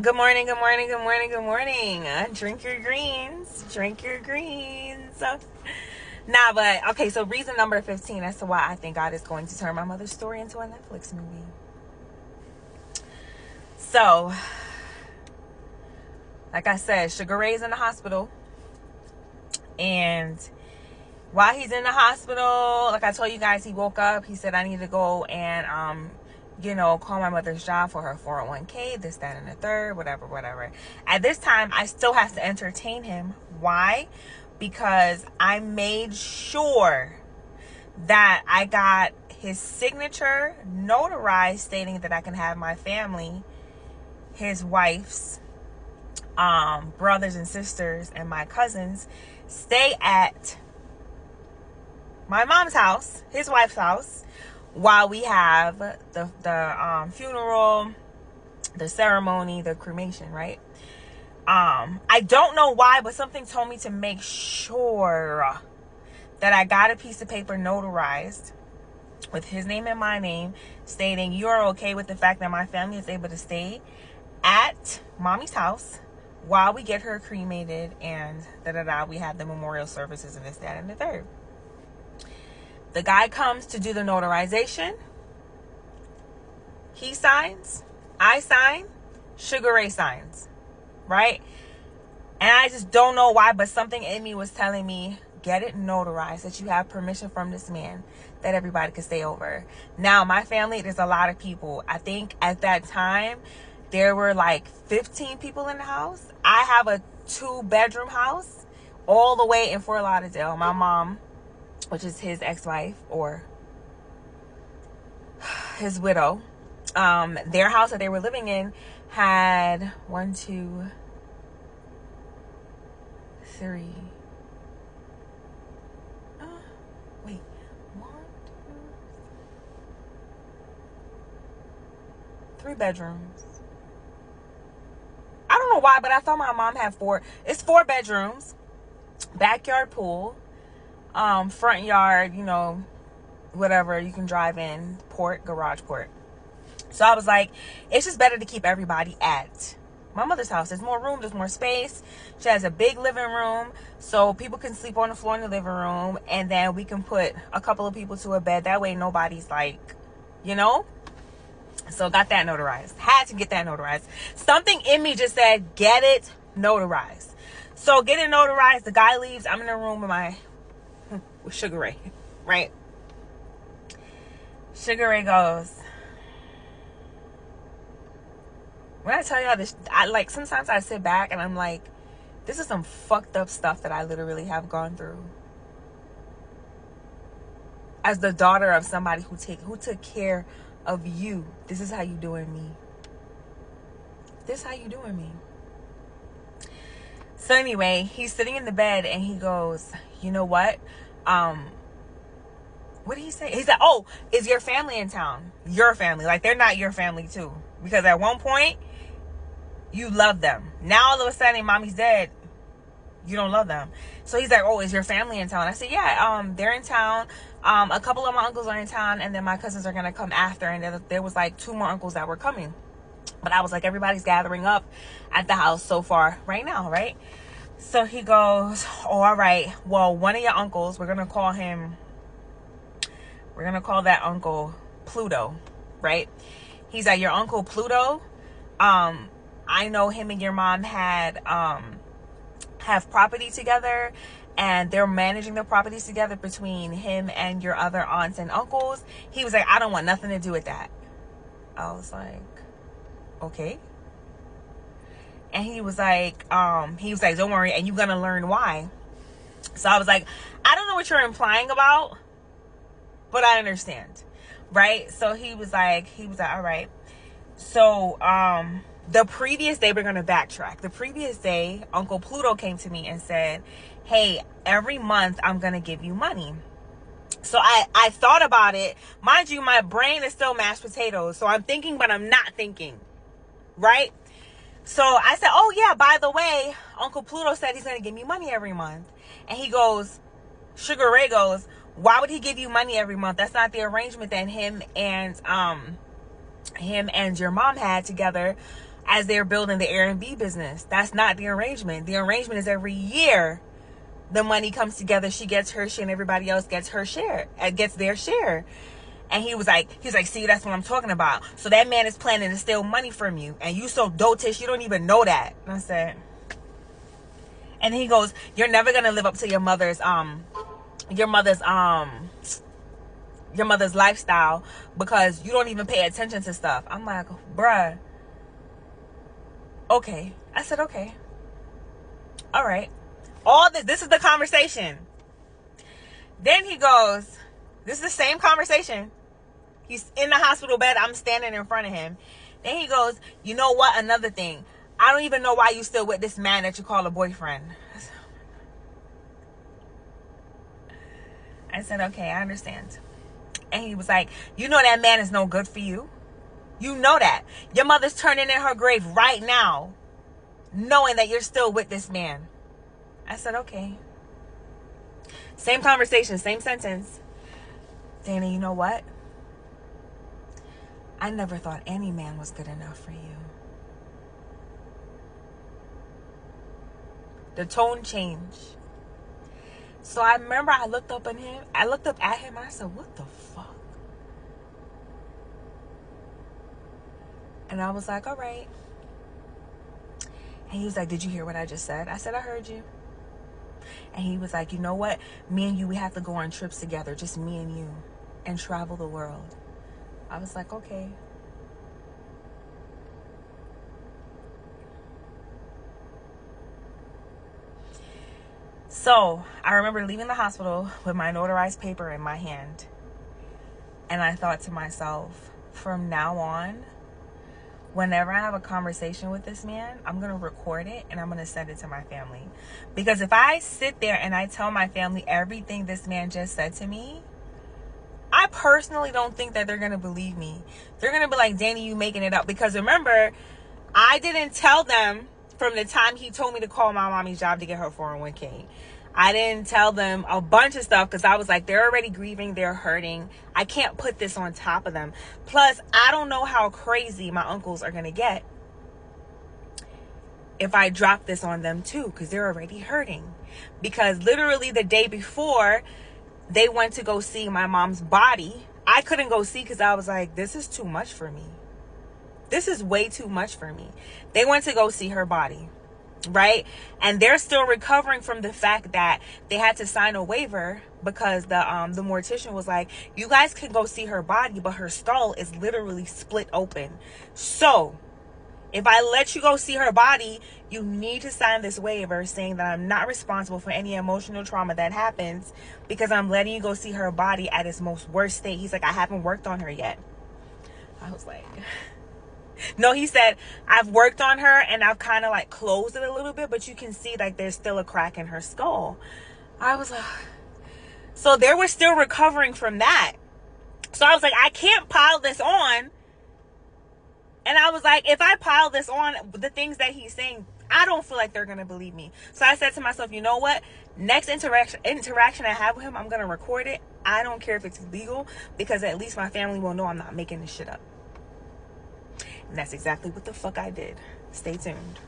Good morning, good morning, good morning, good morning. Drink your greens. Drink your greens. But okay, so reason number 15 as to why I think God is going to turn my mother's story into a Netflix movie. So, like I said, Sugar Ray's in the hospital. And while he's in the hospital, like I told you guys, he woke up. He said, I need to go and, call my mother's job for her 401k, this, that, and the third, whatever. At this time, I still have to entertain him. Why? Because I made sure that I got his signature notarized stating that I can have my family, his wife's brothers and sisters, and my cousins stay at my mom's house, his wife's house, while we have the funeral, the ceremony, the cremation, right? I don't know why, but something told me to make sure that I got a piece of paper notarized with his name and my name stating you are okay with the fact that my family is able to stay at mommy's house while we get her cremated and we have the memorial services and this, that, and the third. The guy comes to do the notarization. He signs. I sign. Sugar Ray signs. Right? And I just don't know why, but something in me was telling me, get it notarized, that you have permission from this man, that everybody could stay over. Now, my family, there's a lot of people. I think at that time, there were like 15 people in the house. I have a 2-bedroom house all the way in Fort Lauderdale. My mom, which is his ex-wife or his widow, their house that they were living in had 1, 2, 3. Wait, 1, 2, 3 bedrooms. I don't know why, but I thought my mom had 4. It's 4 bedrooms, backyard pool, front yard, whatever, you can drive in, garage port. So I was like, it's just better to keep everybody at my mother's house. There's more room, there's more space. She has a big living room, so people can sleep on the floor in the living room, and then we can put a couple of people to a bed. That way nobody's So got that notarized. Had to get that notarized. Something in me just said, get it notarized. So get it notarized. The guy leaves. I'm in the room with Sugar Ray, right? Sugar Ray goes, when I tell y'all this, sometimes I sit back and I'm like, this is some fucked up stuff that I literally have gone through. As the daughter of somebody who took care of you, this is how you doing me. This is how you doing me. So anyway, he's sitting in the bed and he goes, you know what? What did he say? He said, oh, is your family in town? Your family. Like, they're not your family too. Because at one point, you loved them. Now, all of a sudden, mommy's dead. You don't love them. So he's like, oh, is your family in town? I said, yeah, they're in town. A couple of my uncles are in town, and then my cousins are going to come after. And there was like 2 more uncles that were coming. But I was like, everybody's gathering up at the house so far right now, right? So he goes, oh, all right. Well, one of your uncles, we're going to call that uncle Pluto, right? He's like, your uncle Pluto, I know him and your mom have property together, and they're managing the properties together between him and your other aunts and uncles. He was like, I don't want nothing to do with that. I was like, okay. And he was like, don't worry, and you're gonna learn why. So I was like, I don't know what you're implying about, but I understand, right? So he was like, all right. So, the previous day, we're going to backtrack. The previous day, Uncle Pluto came to me and said, hey, every month I'm going to give you money. So I thought about it. Mind you, my brain is still mashed potatoes. So I'm thinking, but I'm not thinking, right? So I said, oh yeah, by the way, Uncle Pluto said he's going to give me money every month. And he goes, Sugar Ray goes, why would he give you money every month? That's not the arrangement that him and your mom had together as they're building the Airbnb business. That's not the arrangement. The arrangement is every year the money comes together. She gets her share and everybody else gets her share, gets their share. And he was like, see, that's what I'm talking about. So that man is planning to steal money from you. And you so dotish, you don't even know that. And I said, and he goes, you're never going to live up to your mother's lifestyle because you don't even pay attention to stuff. I'm like, bruh. Okay. I said, okay. All right. All this is the conversation. Then he goes, this is the same conversation. He's in the hospital bed. I'm standing in front of him. Then he goes, you know what? Another thing. I don't even know why you still with this man that you call a boyfriend. I said, okay, I understand. And he was like, you know that man is no good for you. You know that. Your mother's turning in her grave right now, knowing that you're still with this man. I said, okay. Same conversation, same sentence. Dana, you know what? I never thought any man was good enough for you. The tone changed. So I remember I looked up at him. And I said, what the fuck? And I was like, all right. And he was like, did you hear what I just said? I said, I heard you. And he was like, you know what? Me and you, we have to go on trips together. Just me and you. And travel the world. I was like, okay. So I remember leaving the hospital with my notarized paper in my hand. And I thought to myself, from now on, whenever I have a conversation with this man, I'm going to record it and I'm going to send it to my family. Because if I sit there and I tell my family everything this man just said to me, I personally don't think that they're going to believe me. They're going to be like, Danny, you making it up. Because remember, I didn't tell them from the time he told me to call my mommy's job to get her 401k. I didn't tell them a bunch of stuff because I was like, they're already grieving, they're hurting. I can't put this on top of them. Plus, I don't know how crazy my uncles are going to get if I drop this on them too, because they're already hurting. Because literally the day before they went to go see my mom's body, I couldn't go see because I was like, this is too much for me. This is way too much for me. They went to go see her body, right? And they're still recovering from the fact that they had to sign a waiver because the mortician was like, you guys can go see her body, but her skull is literally split open. So if I let you go see her body, you need to sign this waiver saying that I'm not responsible for any emotional trauma that happens because I'm letting you go see her body at its most worst state. He's like, I haven't worked on her yet. I was like, no, he said, I've worked on her and I've kind of like closed it a little bit, but you can see like there's still a crack in her skull. I was like, so they were still recovering from that. So I was like, I can't pile this on. And I was like, if I pile this on, the things that he's saying, I don't feel like they're going to believe me. So I said to myself, you know what? Next interaction I have with him, I'm going to record it. I don't care if it's illegal because at least my family will know I'm not making this shit up. And that's exactly what the fuck I did. Stay tuned.